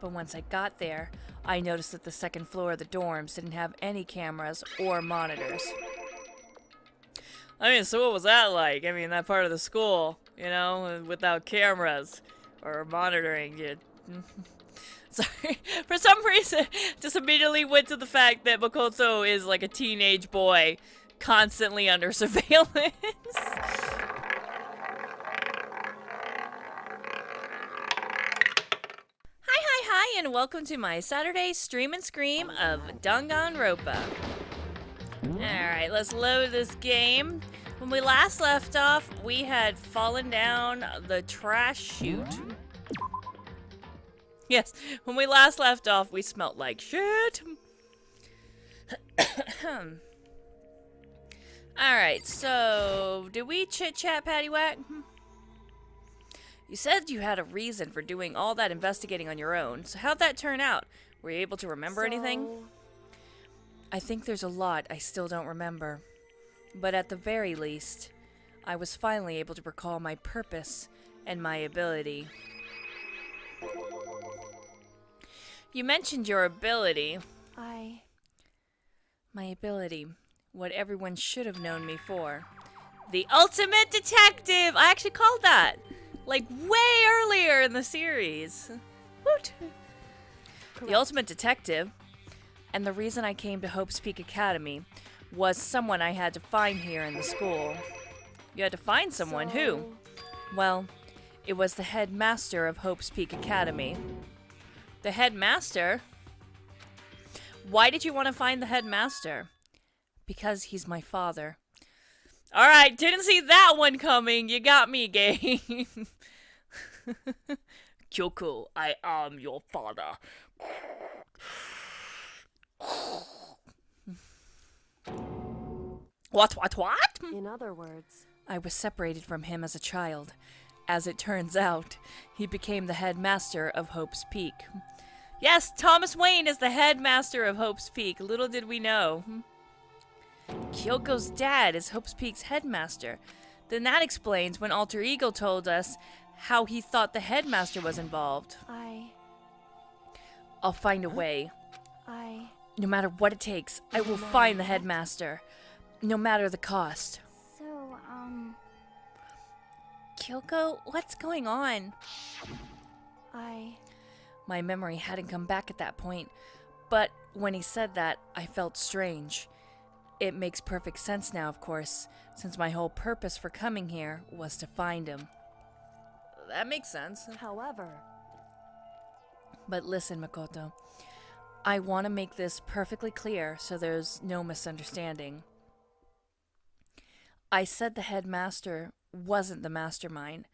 But once I got there, I noticed that the second floor of the dorms didn't have any cameras or monitors. I mean, so what was that like? I mean, that part of the school, you know, without cameras or monitoring it. Sorry, for some reason, just immediately went to the fact that Makoto is like a teenage boy, constantly under surveillance. Hi, and welcome to my Saturday stream and scream of Danganronpa. Alright, let's load this game. When we last left off, we had fallen down the trash chute. Yes, when we last left off, we smelt like shit. Alright, so, did we chit-chat, Paddywhack? You said you had a reason for doing all that investigating on your own, so how'd that turn out? Were you able to remember anything? I think there's a lot I still don't remember. But at the very least, I was finally able to recall my purpose and my ability. You mentioned your ability. My ability. What everyone should have known me for. The ultimate detective! I actually called that! Like, way earlier in the series. Woot! The ultimate detective, and the reason I came to Hope's Peak Academy, was someone I had to find here in the school. You had to find someone? Who? Well, it was the headmaster of Hope's Peak Academy. The headmaster? Why did you want to find the headmaster? Because he's my father. Alright, didn't see that one coming. You got me, game. Kyoko, I am your father. What? In other words, I was separated from him as a child. As it turns out, he became the headmaster of Hope's Peak. Yes, Thomas Wayne is the headmaster of Hope's Peak. Little did we know. Kyoko's dad is Hope's Peak's headmaster. Then that explains when Alter Ego told us how he thought the headmaster was involved. I'll find a way. No matter what it takes, I will find the headmaster. No matter the cost. So, Kyoko, what's going on? My memory hadn't come back at that point, but when he said that, I felt strange. It makes perfect sense now, of course, since my whole purpose for coming here was to find him. That makes sense. However... But listen, Makoto. I want to make this perfectly clear so there's no misunderstanding. I said the headmaster wasn't the mastermind,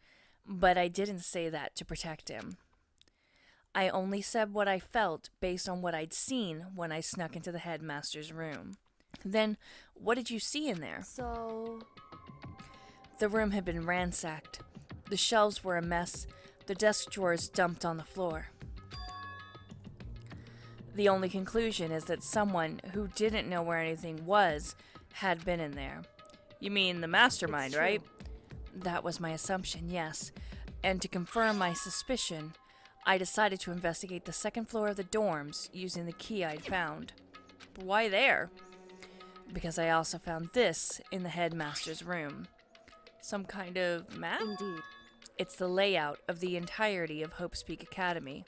but I didn't say that to protect him. I only said what I felt based on what I'd seen when I snuck into the headmaster's room. Then, what did you see in there? So... The room had been ransacked. The shelves were a mess, the desk drawers dumped on the floor. The only conclusion is that someone who didn't know where anything was had been in there. You mean the mastermind, right? That was my assumption, yes. And to confirm my suspicion, I decided to investigate the second floor of the dorms using the key I'd found. But why there? Because I also found this in the headmaster's room. Some kind of map? Indeed. It's the layout of the entirety of Hope's Peak Academy.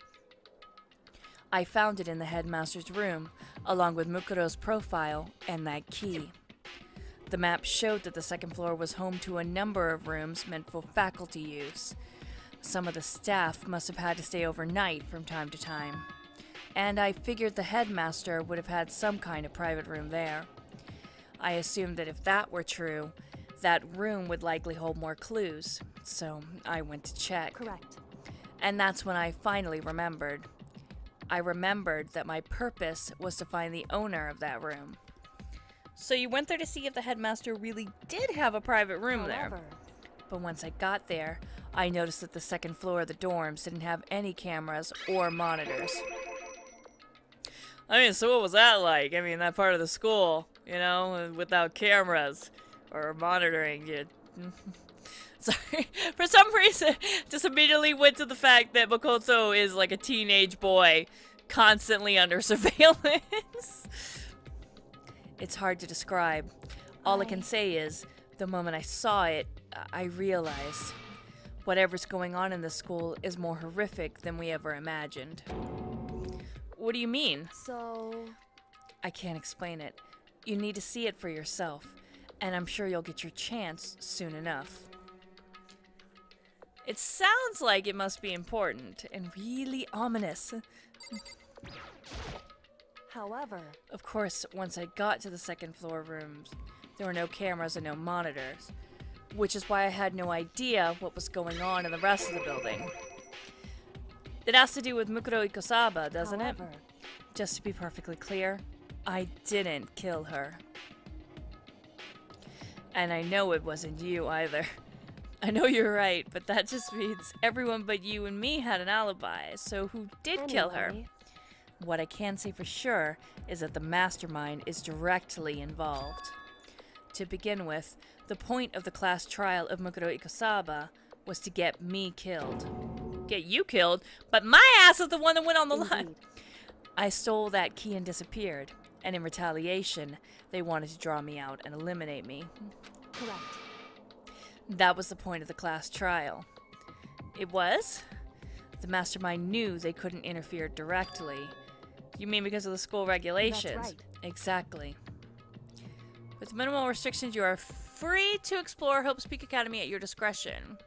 I found it in the headmaster's room, along with Mukuro's profile and that key. The map showed that the second floor was home to a number of rooms meant for faculty use. Some of the staff must have had to stay overnight from time to time. And I figured the headmaster would have had some kind of private room there. I assumed that if that were true, that room would likely hold more clues, so I went to check. Correct. And that's when I finally remembered. I remembered that my purpose was to find the owner of that room. So you went there to see if the headmaster really did have a private room there. But once I got there, I noticed that the second floor of the dorms didn't have any cameras or monitors. I mean, so what was that like? I mean, that part of the school, you know, without cameras or monitoring it. Sorry. For some reason, just immediately went to the fact that Makoto is like a teenage boy constantly under surveillance. It's hard to describe. All I can say is, the moment I saw it, I realized whatever's going on in the school is more horrific than we ever imagined. What do you mean? So... I can't explain it. You need to see it for yourself, and I'm sure you'll get your chance soon enough. It sounds like it must be important and really ominous. However... Of course, once I got to the second floor rooms, there were no cameras and no monitors, which is why I had no idea what was going on in the rest of the building. It has to do with Mukuro Ikosaba, doesn't it? Just to be perfectly clear, I didn't kill her. And I know it wasn't you either. I know you're right, but that just means everyone but you and me had an alibi, so who did kill her? What I can say for sure is that the mastermind is directly involved. To begin with, the point of the class trial of Mukuro Ikosaba was to get me killed. Get you killed? But my ass is the one that went on the line. I stole that key and disappeared, and in retaliation, they wanted to draw me out and eliminate me. Correct. That was the point of the class trial. It was? The mastermind knew they couldn't interfere directly. You mean because of the school regulations? That's right. Exactly. With minimal restrictions, you are free to explore Hope's Peak Academy at your discretion.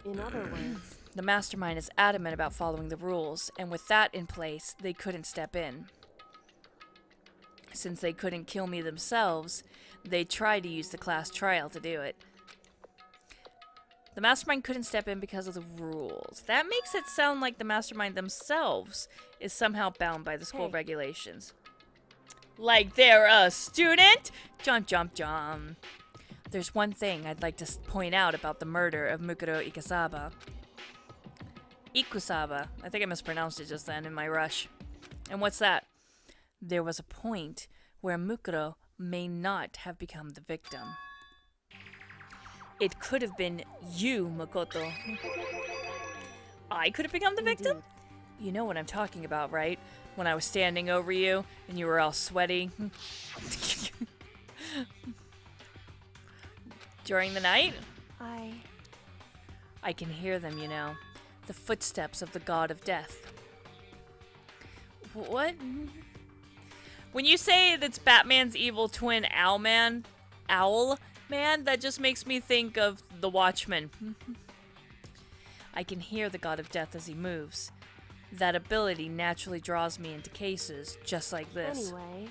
In other words... The mastermind is adamant about following the rules, and with that in place, they couldn't step in. Since they couldn't kill me themselves, they tried to use the class trial to do it. The mastermind couldn't step in because of the rules. That makes it sound like the mastermind themselves is somehow bound by the school regulations. Like they're a student? Jump, jump, jump. There's one thing I'd like to point out about the murder of Mukuro Ikosaba. Ikusaba. I think I mispronounced it just then in my rush. And what's that? There was a point where Mukuro may not have become the victim. It could have been you, Makoto. I could have become the victim? You know what I'm talking about, right? When I was standing over you and you were all sweaty. During the night? I can hear them, you know. The footsteps of the god of death. What? When you say that's Batman's evil twin Owl Man, that just makes me think of the Watchmen. I can hear the god of death as he moves. That ability naturally draws me into cases just like this. Anyway.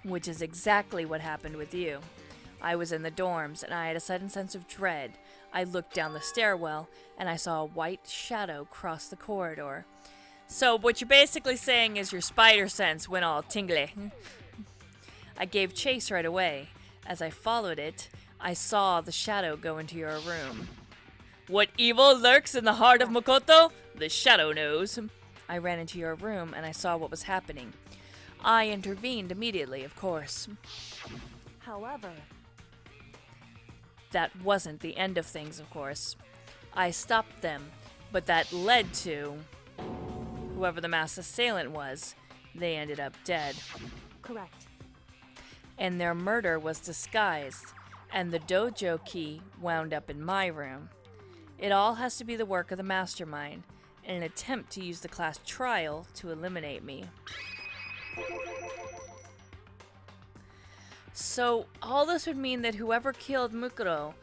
Which is exactly what happened with you. I was in the dorms and I had a sudden sense of dread. I looked down the stairwell and I saw a white shadow cross the corridor. So what you're basically saying is your spider sense went all tingly. I gave chase right away. As I followed it, I saw the shadow go into your room. What evil lurks in the heart of Makoto? The shadow knows. I ran into your room and I saw what was happening. I intervened immediately, of course. However... That wasn't the end of things, of course. I stopped them, but that led to... Whoever the mass assailant was, they ended up dead. Correct. And their murder was disguised, and the dojo key wound up in my room. It all has to be the work of the mastermind, in an attempt to use the class trial to eliminate me. So, all this would mean that whoever killed Mukuro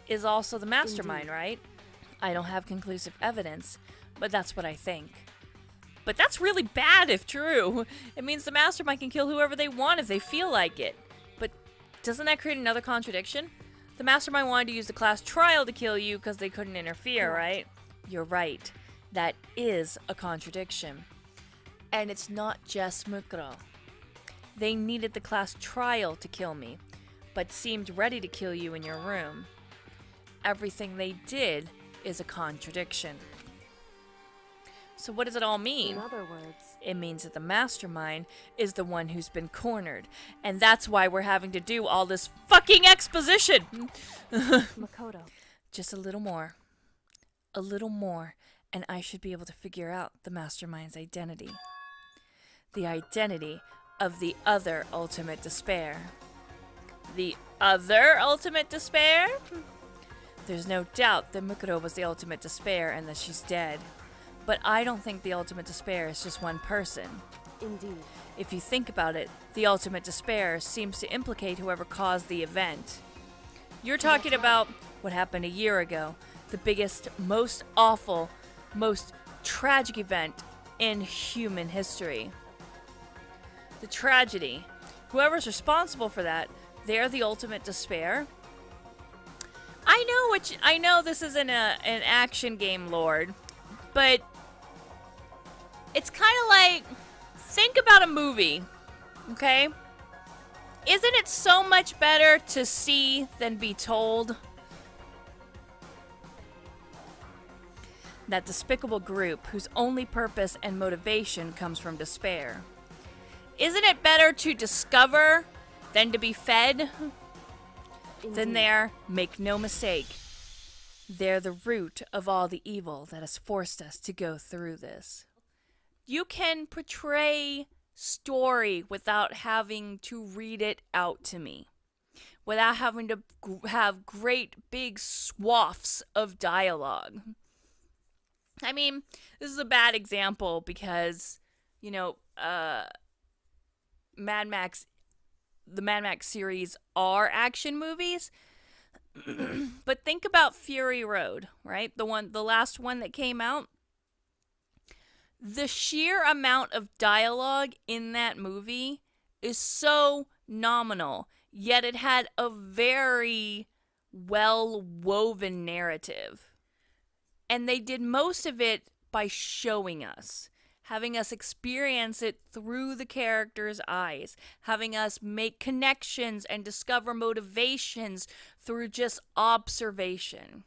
is also the mastermind, right? I don't have conclusive evidence, but that's what I think. But that's really bad if true. It means the mastermind can kill whoever they want if they feel like it. But doesn't that create another contradiction? The mastermind wanted to use the class trial to kill you because they couldn't interfere, right? You're right. That is a contradiction. And it's not just Mukuro. They needed the class trial to kill me, but seemed ready to kill you in your room. Everything they did is a contradiction. So what does it all mean? In other words, It means that the mastermind is the one who's been cornered. And that's why we're having to do all this fucking exposition. Makoto. Just a little more. A little more. And I should be able to figure out the mastermind's identity. The identity of the other ultimate despair. The other ultimate despair? There's no doubt that Makoto was the ultimate despair and that she's dead. But I don't think the ultimate despair is just one person. Indeed. If you think about it, the ultimate despair seems to implicate whoever caused the event. You're talking about what happened a year ago. The biggest, most awful, most tragic event in human history. The tragedy. Whoever's responsible for that, they're the ultimate despair. I know this isn't an action game, Lord, but it's kind of like, think about a movie, okay? Isn't it so much better to see than be told? That despicable group whose only purpose and motivation comes from despair. Isn't it better to discover than to be fed? Then there, make no mistake, they're the root of all the evil that has forced us to go through this. You can portray story without having to read it out to me. Without having to have great big swaths of dialogue. I mean, this is a bad example because, you know, the Mad Max series are action movies. But think about Fury Road, right? The last one that came out. The sheer amount of dialogue in that movie is so nominal, yet it had a very well-woven narrative. And they did most of it by showing us, having us experience it through the characters' eyes, having us make connections and discover motivations through just observation.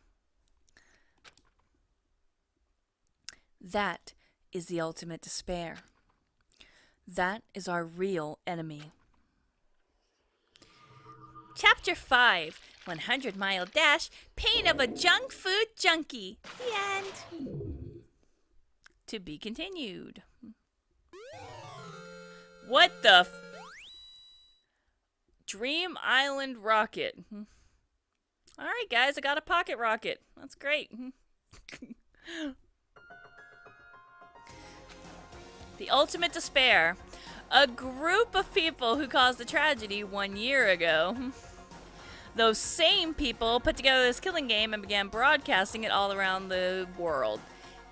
That is the ultimate despair. That is our real enemy. Chapter 5, 100 Mile Dash, Pain of a Junk Food Junkie. The end. To be continued. What the Dream Island rocket. Alright guys, I got a pocket rocket. That's great. The ultimate despair. A group of people who caused the tragedy 1 year ago. Those same people put together this killing game and began broadcasting it all around the world.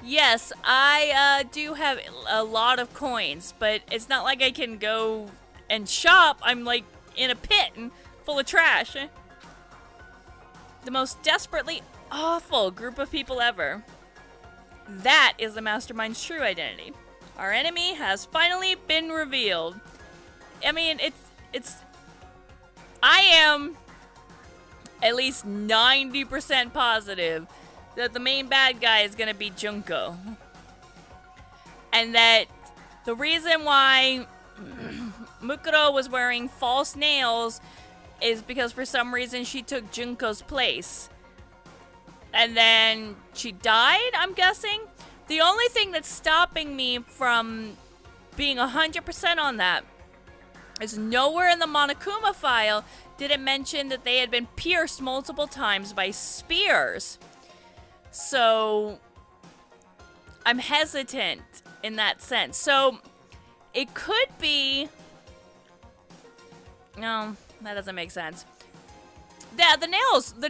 Yes, I do have a lot of coins, but it's not like I can go and shop. I'm like in a pit and full of trash. The most desperately awful group of people ever. That is the mastermind's true identity. Our enemy has finally been revealed. I mean, I am at least 90% positive that the main bad guy is gonna be Junko. And that the reason why Mukuro was wearing false nails is because for some reason she took Junko's place. And then she died, I'm guessing? The only thing that's stopping me from being 100% on that is nowhere in the Monokuma file did it mention that they had been pierced multiple times by spears. So I'm hesitant in that sense. So it could be... No, that doesn't make sense. Yeah, the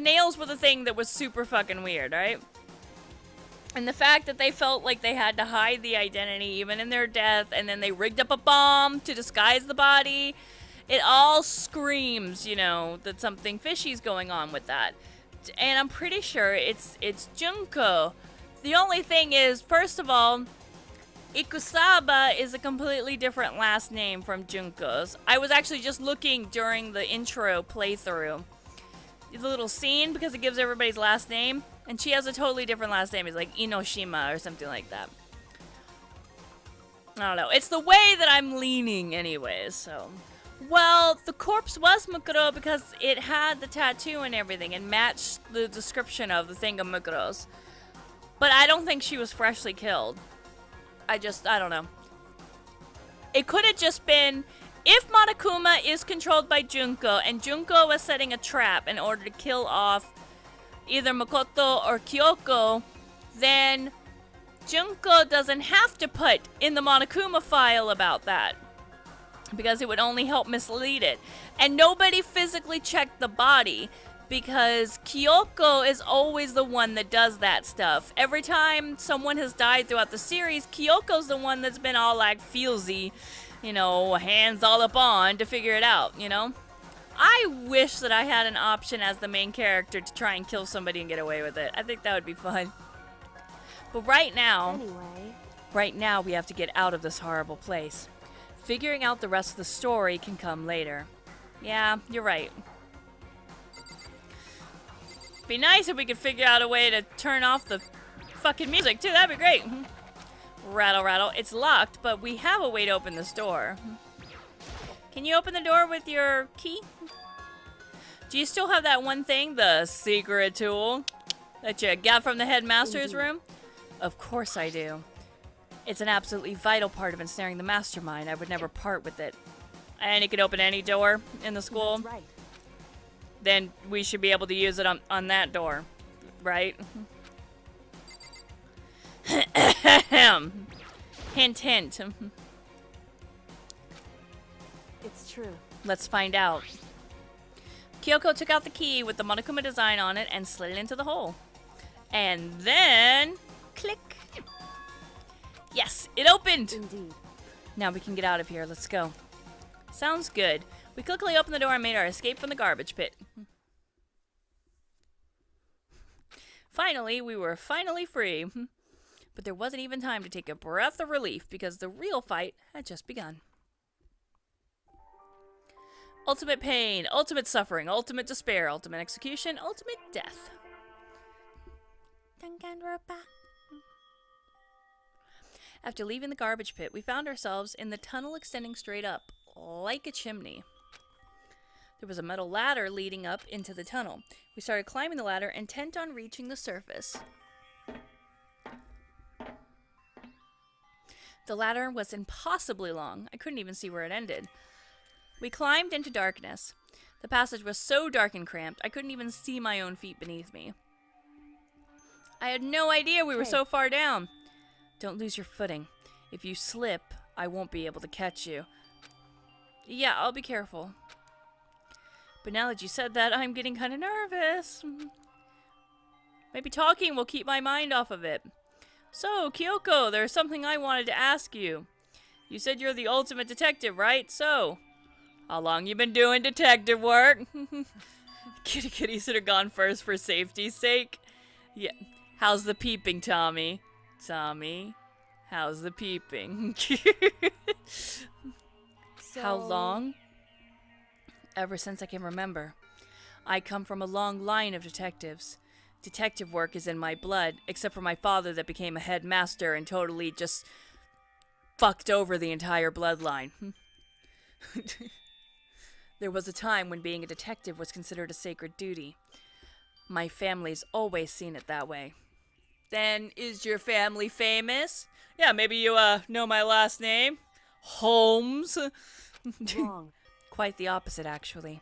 nails were the thing that was super fucking weird, right? And the fact that they felt like they had to hide the identity even in their death, and then they rigged up a bomb to disguise the body, it all screams, you know, that something fishy's going on with that. And I'm pretty sure it's Junko. The only thing is, first of all, Ikusaba is a completely different last name from Junko's. I was actually just looking during the intro playthrough. The little scene, because it gives everybody's last name. And she has a totally different last name. It's like Inoshima or something like that. I don't know. It's the way that I'm leaning anyways, so. Well, the corpse was Mukuro because it had the tattoo and everything and matched the description of the thing of Mukuro's. But I don't think she was freshly killed. I don't know. It could have just been, if Monokuma is controlled by Junko and Junko was setting a trap in order to kill off either Makoto or Kyoko, then Junko doesn't have to put in the Monokuma file about that, because it would only help mislead it. And nobody physically checked the body, because Kyoko is always the one that does that stuff. Every time someone has died throughout the series, Kyoko's the one that's been all like feelsy, hands all up on to figure it out, I wish that I had an option as the main character to try and kill somebody and get away with it. I think that would be fun. But right now we have to get out of this horrible place. Figuring out the rest of the story can come later. Yeah, you're right. Be nice if we could figure out a way to turn off the fucking music too. That'd be great. Rattle, rattle. It's locked, but we have a way to open this door. Can you open the door with your key? Do you still have that one thing, the secret tool, that you got from the headmaster's room? Of course I do. It's an absolutely vital part of ensnaring the mastermind. I would never part with it. And it could open any door in the school. That's right. Then we should be able to use it on that door, right? Hint, hint. It's true. Let's find out. Kyoko took out the key with the Monokuma design on it and slid it into the hole. And then, click. Yes, it opened! Indeed. Now we can get out of here. Let's go. Sounds good. We quickly opened the door and made our escape from the garbage pit. Finally, we were free. But there wasn't even time to take a breath of relief because the real fight had just begun. Ultimate pain, ultimate suffering, ultimate despair, ultimate execution, ultimate death. Danganronpa. After leaving the garbage pit, we found ourselves in the tunnel extending straight up, like a chimney. There was a metal ladder leading up into the tunnel. We started climbing the ladder, intent on reaching the surface. The ladder was impossibly long. I couldn't even see where it ended. We climbed into darkness. The passage was so dark and cramped, I couldn't even see my own feet beneath me. I had no idea we were so far down. Don't lose your footing. If you slip, I won't be able to catch you. Yeah, I'll be careful. But now that you said that, I'm getting kind of nervous. Maybe talking will keep my mind off of it. So, Kyoko, there's something I wanted to ask you. You said you're the ultimate detective, right? So, how long you been doing detective work? Kitty Kitty should have gone first for safety's sake. Yeah. How's the peeping, Tommy? Tommy, how's the peeping? How long? Ever since I can remember. I come from a long line of detectives. Detective work is in my blood, except for my father that became a headmaster and totally just fucked over the entire bloodline. There was a time when being a detective was considered a sacred duty. My family's always seen it that way. Then, is your family famous? Yeah, maybe you, know my last name? Holmes? Wrong. Quite the opposite, actually.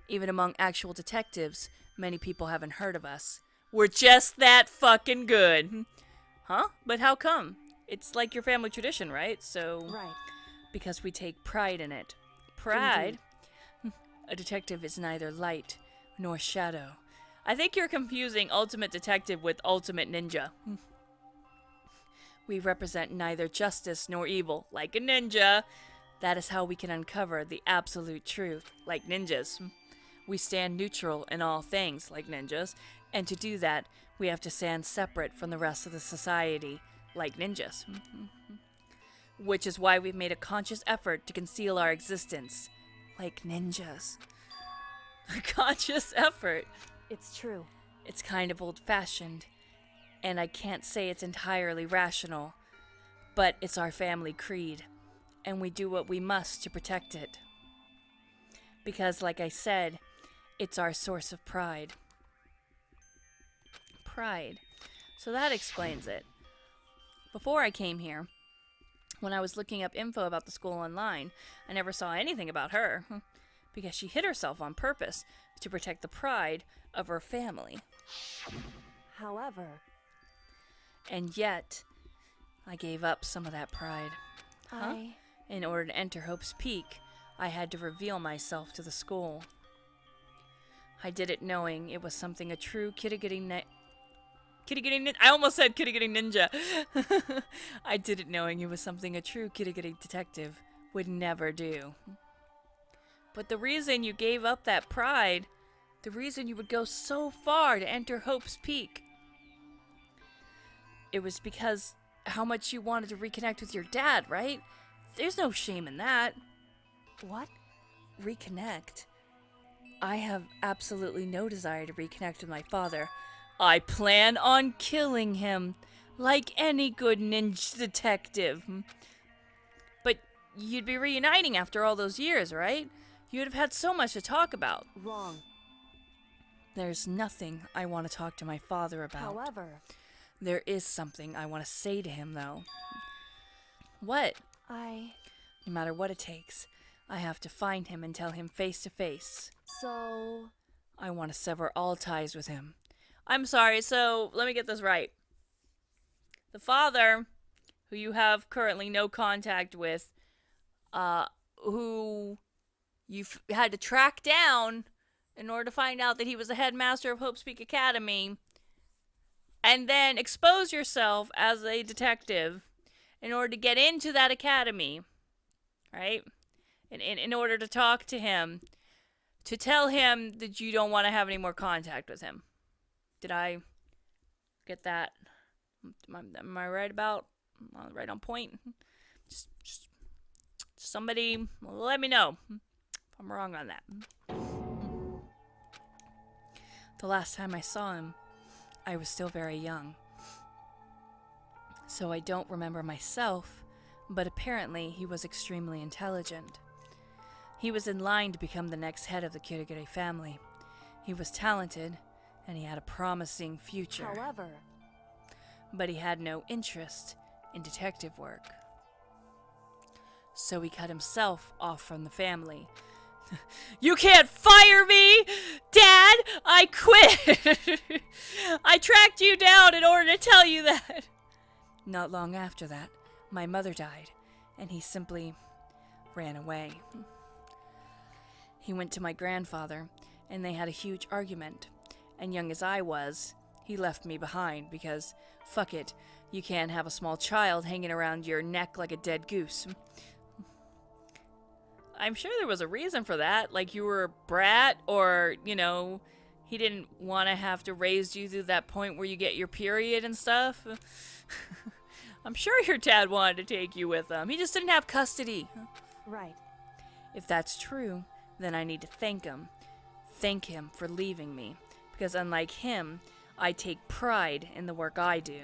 Even among actual detectives, many people haven't heard of us. We're just that fucking good. Huh? But how come? It's like your family tradition, right? So... Right. Because we take pride in it. Pride? A detective is neither light nor shadow. I think you're confusing Ultimate Detective with Ultimate Ninja. We represent neither justice nor evil, like a ninja. That is how we can uncover the absolute truth, like ninjas. We stand neutral in all things, like ninjas, and to do that, we have to stand separate from the rest of the society, like ninjas. Which is why we've made a conscious effort to conceal our existence, like ninjas. A conscious effort. It's true. It's kind of old-fashioned, and I can't say it's entirely rational. But it's our family creed, and we do what we must to protect it. Because, like I said, it's our source of pride. Pride. So that explains it. Before I came here, when I was looking up info about the school online, I never saw anything about her. Because she hid herself on purpose to protect the pride of her family. However, And yet, I gave up some of that pride. In order to enter Hope's Peak, I had to reveal myself to the school. I did it knowing it was something a true I almost said kitty-getting ninja. I did it knowing it was something a true kitty-getting detective would never do. But the reason you gave up that pride, the reason you would go so far to enter Hope's Peak, it was because how much you wanted to reconnect with your dad, right? There's no shame in that. what? Reconnect? I have absolutely no desire to reconnect with my father. I plan on killing him, like any good ninja detective. But you'd be reuniting after all those years, right? You'd have had so much to talk about. Wrong. There's nothing I want to talk to my father about. However, There is something I want to say to him, though. What? No matter what it takes, I have to find him and tell him face to face. So, I want to sever all ties with him. I'm sorry, so let me get this right. The father, who you have currently no contact with, who you've had to track down in order to find out that he was the headmaster of Hope's Peak Academy, and then expose yourself as a detective in order to get into that academy, right? In order to talk to him, to tell him that you don't want to have any more contact with him. Did I get that? Am I right right on point? Just somebody let me know if I'm wrong on that. The last time I saw him, I was still very young. So I don't remember myself, but apparently he was extremely intelligent. He was in line to become the next head of the Kirigiri family. He was talented, and he had a promising future. however, But he had no interest in detective work. So he cut himself off from the family. You can't fire me! Dad, I quit! I tracked you down in order to tell you that. Not long after that, my mother died, and he simply ran away. He went to my grandfather, and they had a huge argument. And young as I was, he left me behind because, fuck it, you can't have a small child hanging around your neck like a dead goose. I'm sure there was a reason for that, like you were a brat, or, he didn't want to have to raise you through that point where you get your period and stuff. I'm sure your dad wanted to take you with him. He just didn't have custody. right. If that's true, then I need to thank him. Thank him for leaving me. Because unlike him, I take pride in the work I do.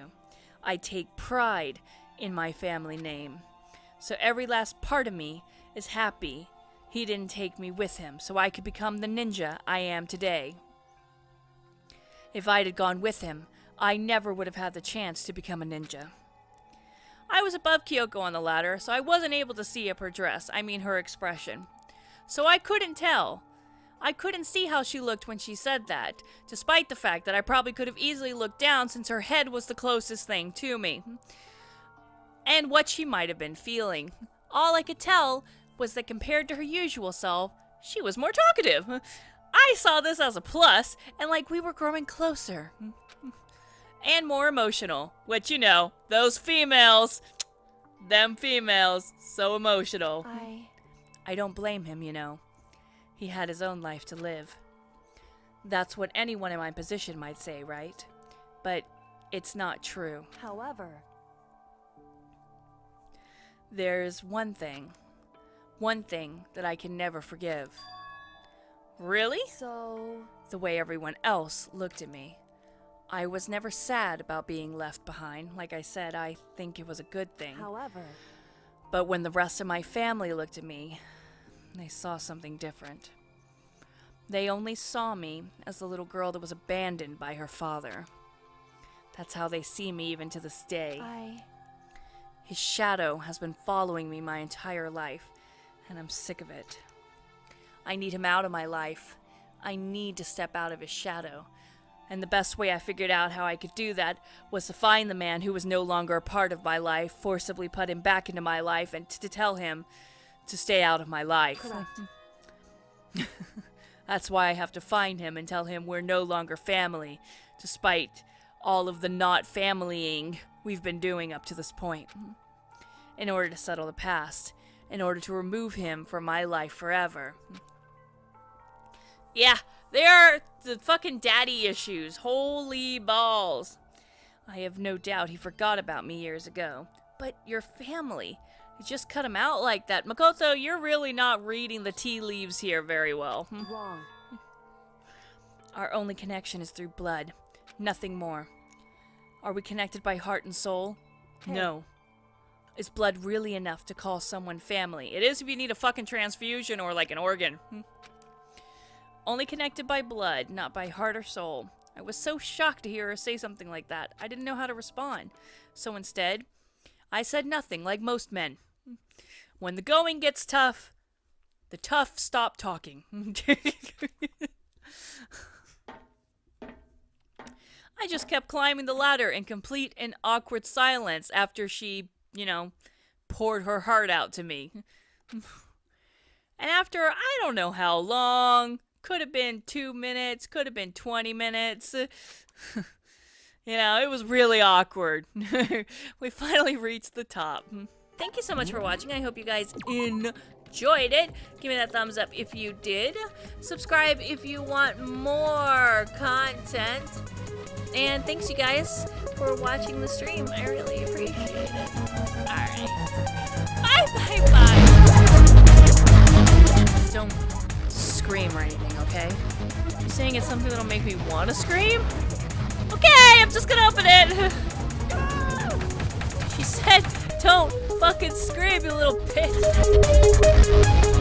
I take pride in my family name. So every last part of me is happy he didn't take me with him so I could become the ninja I am today. If I'd had gone with him, I never would have had the chance to become a ninja. I was above Kyoko on the ladder, so I wasn't able to see up her dress, her expression. So I couldn't tell. I couldn't see how she looked when she said that, despite the fact that I probably could have easily looked down since her head was the closest thing to me. And what she might have been feeling. All I could tell was that compared to her usual self, she was more talkative. I saw this as a plus, and like we were growing closer. And more emotional, which, those females, them females, so emotional. I don't blame him, He had his own life to live. That's what anyone in my position might say, right? But it's not true. However, There's one thing that I can never forgive. Really? so, The way everyone else looked at me. I was never sad about being left behind. Like I said, I think it was a good thing. However, But when the rest of my family looked at me, they saw something different. They only saw me as the little girl that was abandoned by her father. That's how they see me even to this day. His shadow has been following me my entire life, and I'm sick of it. I need him out of my life. I need to step out of his shadow. And the best way I figured out how I could do that was to find the man who was no longer a part of my life, forcibly put him back into my life, and to tell him to stay out of my life. correct. That's why I have to find him and tell him we're no longer family, despite all of the not familying we've been doing up to this point. In order to settle the past, in order to remove him from my life forever. Yeah, they are the fucking daddy issues. Holy balls. I have no doubt he forgot about me years ago. But your family, you just cut him out like that. Makoto, you're really not reading the tea leaves here very well. Wrong. Our only connection is through blood. Nothing more. Are we connected by heart and soul? Hey. No. Is blood really enough to call someone family? It is if you need a fucking transfusion or like an organ. Only connected by blood, not by heart or soul. I was so shocked to hear her say something like that. I didn't know how to respond. So instead, I said nothing like most men. When the going gets tough, the tough stop talking. I just kept climbing the ladder in complete and awkward silence after she, poured her heart out to me. And after I don't know how long, could have been 2 minutes, could have been 20 minutes. It was really awkward. We finally reached the top. Thank you so much for watching. I hope you guys enjoyed it. Give me that thumbs up if you did. Subscribe if you want more content. And thanks you guys for watching the stream. I really appreciate it. Alright. Bye. Just don't scream or anything, okay? You're saying it's something that'll make me want to scream? Okay, I'm just gonna open it. She said, don't fucking scream, you little bitch.